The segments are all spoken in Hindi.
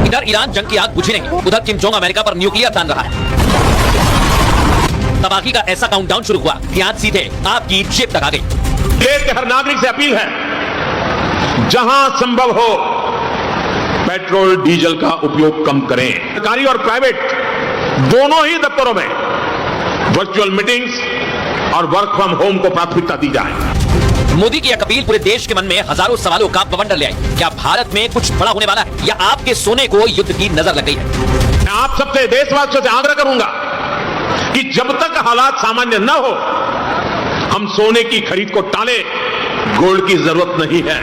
इधर ईरान जंग की आग बुझी नहीं, उधर किम जोंग अमेरिका पर न्यूक्लियर तान रहा है। तबाही का ऐसा काउंटडाउन शुरू हुआ कि आज सीधे आपकी जेब तक आ गई। देश के हर नागरिक से अपील है, जहां संभव हो पेट्रोल डीजल का उपयोग कम करें। सरकारी और प्राइवेट दोनों ही दफ्तरों में वर्चुअल मीटिंग्स और वर्क फ्रॉम होम को प्राथमिकता दी जाए। मोदी की यह अपील पूरे देश के मन में हजारों सवालों का बवंडर ले आई। क्या भारत में कुछ बड़ा होने वाला है या आपके सोने को युद्ध की नजर लग गई है? मैं आप सबसे देशवासियों से आग्रह करूंगा कि जब तक हालात सामान्य न हो हम सोने की खरीद को टालें। गोल्ड की जरूरत नहीं है।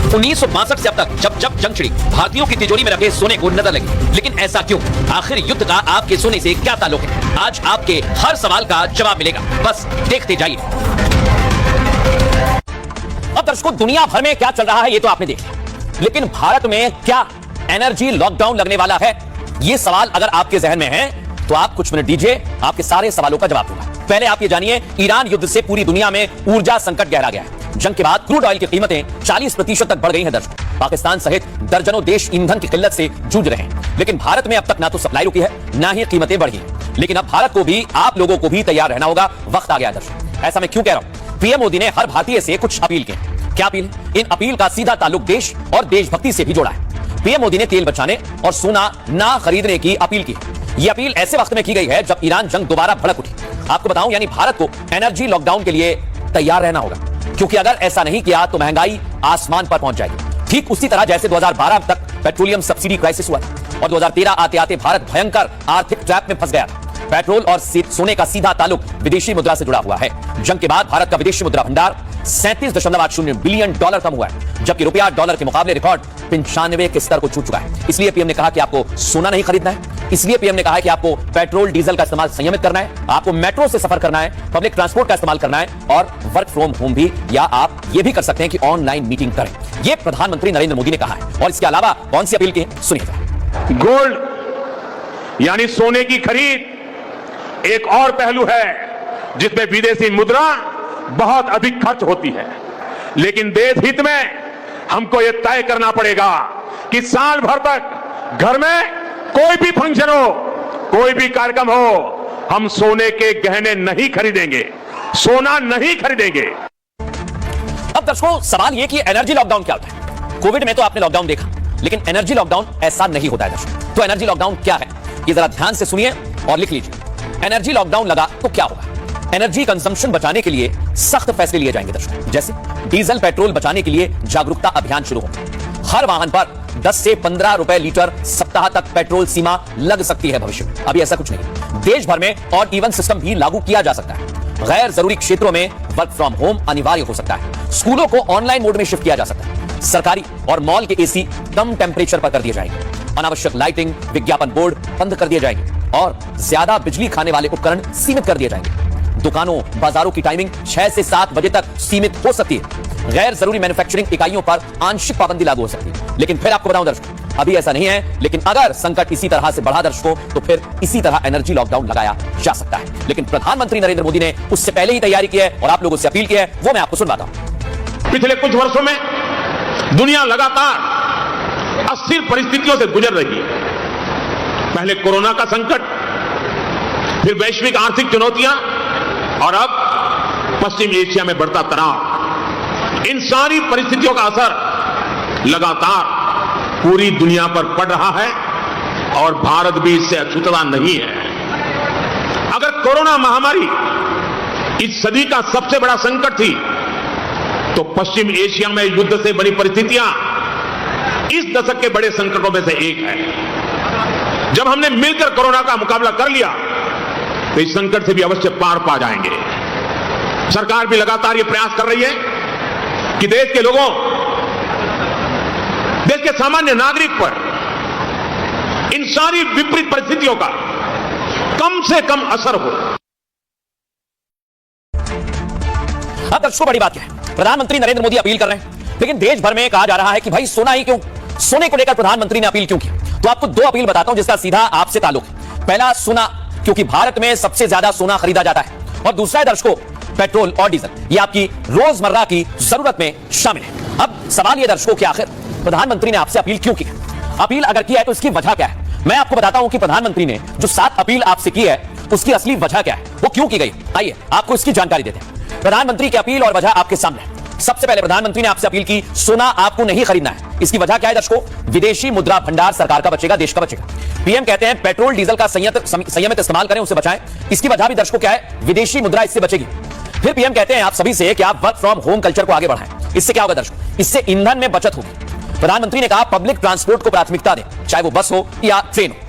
1962 से अब तक जब जब जंग छिड़ी, भारतीयों की तिजोरी में रखे सोने को नजर लगी। लेकिन ऐसा क्यों? आखिर युद्ध का आपके सोने से क्या ताल्लुक है? आज आपके हर सवाल का जवाब मिलेगा, बस देखते जाइए। अब दर्शकों, दुनिया भर में क्या चल रहा है ये तो आपने देख लिया, लेकिन भारत में क्या एनर्जी लॉकडाउन लगने वाला है? ये सवाल अगर आपके जहन में है तो आप कुछ मिनट दीजिए, आपके सारे सवालों का जवाब दूंगा। पहले आप ये जानिए, ईरान युद्ध से पूरी दुनिया में ऊर्जा संकट गहरा गया है। जंग के बाद क्रूड ऑयल की कीमतें 40% तक बढ़ गई हैं। दर्शकों, पाकिस्तान सहित दर्जनों देश ईंधन की किल्लत से जूझ रहे हैं, लेकिन भारत में अब तक ना तो सप्लाई रुकी है, ना ही कीमतें बढ़ी हैं। लेकिन अब भारत को भी, आप लोगों को भी तैयार रहना होगा। वक्त आ गया है दर्शकों। ऐसा मैं क्यों कह रहा हूं? पीएम मोदी ने हर भारतीय से कुछ अपील की। क्या अपील? इन अपील का सीधा ताल्लुक देश और देशभक्ति से भी जोड़ा है। पीएम मोदी ने तेल बचाने और सोना ना खरीदने की अपील की। यह अपील ऐसे वक्त में की गई है जब ईरान जंग दोबारा भड़क उठी। आपको बताऊं, यानी भारत को एनर्जी लॉकडाउन के लिए तैयार रहना होगा, क्योंकि अगर ऐसा नहीं किया तो महंगाई आसमान पर पहुंच जाएगी। ठीक उसी तरह जैसे 2012 तक पेट्रोलियम सब्सिडी क्राइसिस हुआ और 2013 आते आते भारत भयंकर आर्थिक ट्रैप में फंस गया। पेट्रोल और सोने का सीधा ताल्लुक विदेशी मुद्रा से जुड़ा हुआ है। जंग के बाद भारत का विदेशी मुद्रा भंडार 37.80 बिलियन डॉलर कम हुआ है, जबकि रुपया डॉलर के मुकाबले रिकॉर्ड 95 के स्तर को छू चुका है। इसलिए पीएम ने कहा कि आपको सोना नहीं खरीदना है। इसलिए पीएम ने कहा है कि आपको पेट्रोल डीजल का इस्तेमाल संयमित करना है, आपको मेट्रो से सफर करना है, पब्लिक ट्रांसपोर्ट का इस्तेमाल करना है और वर्क फ्रॉम होम भी, या आप ये भी कर सकते हैं कि ऑनलाइन मीटिंग करें। यह प्रधानमंत्री नरेंद्र मोदी ने कहा है। और इसके अलावा कौन सी अपील की है, सुनिए। गोल्ड यानी सोने की खरीद एक और पहलू है जिसमें विदेशी मुद्रा बहुत अधिक खर्च होती है, लेकिन देश हित में हमको यह तय करना पड़ेगा कि साल भर तक घर में कोई भी फंक्शन हो, कोई भी कार्यक्रम हो, हम सोने के गहने नहीं खरीदेंगे, सोना नहीं खरीदेंगे। अब दर्शकों, सवाल यह कि एनर्जी लॉकडाउन क्या होता है? कोविड में तो आपने लॉकडाउन देखा, लेकिन एनर्जी लॉकडाउन ऐसा नहीं होता है दर्शकों। तो एनर्जी लॉकडाउन क्या है, ये जरा ध्यान से सुनिए और लिख लीजिए। एनर्जी लॉकडाउन लगा तो क्या होगा? एनर्जी कंजम्पशन बचाने के लिए सख्त फैसले लिए जाएंगे दर्शकों, जैसे डीजल पेट्रोल बचाने के लिए जागरूकता अभियान शुरू होगा। हर वाहन पर 10 से 15 रुपए लीटर सप्ताह तक पेट्रोल सीमा लग सकती है भविष्य में। अभी ऐसा कुछ नहीं। देश भर में ऑड इवन सिस्टम भी लागू किया जा सकता है। गैर जरूरी क्षेत्रों में वर्क फ्रॉम होम अनिवार्य हो सकता है। स्कूलों को ऑनलाइन मोड में शिफ्ट किया जा सकता है। सरकारी और मॉल के एसी कम टेंपरेचर पर कर दिए जाएंगे। अनावश्यक लाइटिंग, विज्ञापन बोर्ड बंद कर दिए जाएंगे और ज्यादा बिजली खाने वाले उपकरण सीमित कर दिए जाएंगे। दुकानों, बाजारों की टाइमिंग 6 से 7 बजे तक सीमित हो सकती है। गैर जरूरी मैन्युफैक्चरिंग इकाइयों पर आंशिक पाबंदी लागू हो सकती है। लेकिन फिर आपको बताऊं दर्शकों, अभी ऐसा नहीं है, लेकिन अगर संकट इसी तरह से बढ़ा दर्शकों, तो फिर इसी तरह एनर्जी लॉकडाउन लगाया जा सकता है। लेकिन प्रधानमंत्री नरेंद्र मोदी ने उससे पहले ही तैयारी की है और आप लोगों से अपील की है, वो मैं आपको सुनवाता हूं। पिछले कुछ वर्षों में दुनिया लगातार अस्थिर परिस्थितियों से गुजर रही है। पहले कोरोना का संकट, फिर वैश्विक आर्थिक चुनौतियां और अब पश्चिम एशिया में बढ़ता तनाव। इन सारी परिस्थितियों का असर लगातार पूरी दुनिया पर पड़ रहा है और भारत भी इससे अछूता नहीं है। अगर कोरोना महामारी इस सदी का सबसे बड़ा संकट थी, तो पश्चिम एशिया में युद्ध से बनी परिस्थितियां इस दशक के बड़े संकटों में से एक है। जब हमने मिलकर कोरोना का मुकाबला कर लिया, तो इस संकट से भी अवश्य पार पा जाएंगे। सरकार भी लगातार यह प्रयास कर रही है कि देश के लोगों, देश के सामान्य नागरिक पर इन सारी विपरीत परिस्थितियों का कम से कम असर हो। अब दर्शकों, बड़ी बात क्या है? प्रधानमंत्री नरेंद्र मोदी अपील कर रहे हैं, लेकिन देश भर में कहा जा रहा है कि भाई सोना ही क्यों? सोने को लेकर प्रधानमंत्री ने अपील क्यों की? तो आपको दो अपील बताता हूं जिसका सीधा आपसे ताल्लुक है। पहला, सोना, क्योंकि भारत में सबसे ज्यादा सोना खरीदा जाता है। और दूसरा है दर्शकों, पेट्रोल और डीजल, ये आपकी रोजमर्रा की जरूरत में शामिल है। अब सवाल यह दर्शकों कि आखिर प्रधानमंत्री ने आपसे अपील क्यों की? अपील अगर की है तो इसकी वजह क्या है? मैं आपको बताता हूं कि प्रधानमंत्री ने जो 7 अपील आपसे की है उसकी असली वजह क्या है, वो क्यों की गई। आइए आपको इसकी जानकारी देते हैं। प्रधानमंत्री की अपील और वजह आपके सामने है। सबसे पहले प्रधानमंत्री ने आपसे अपील की सोना आपको नहीं खरीदना है। इसकी वजह क्या है दर्शकों? विदेशी मुद्रा भंडार सरकार का बचेगा, देश का बचेगा। पीएम कहते हैं पेट्रोल डीजल का संयमित इस्तेमाल करें, उससे बचाएं। इसकी वजह भी दर्शकों क्या है? विदेशी मुद्रा इससे बचेगी। फिर पीएम कहते हैं आप सभी से कि आप वर्क फ्रॉम होम कल्चर को आगे बढ़ाएं। इससे क्या होगा दर्शकों? इससे ईंधन में बचत होगी। प्रधानमंत्री ने कहा पब्लिक ट्रांसपोर्ट को प्राथमिकता दें, चाहे वो बस हो या ट्रेन हो।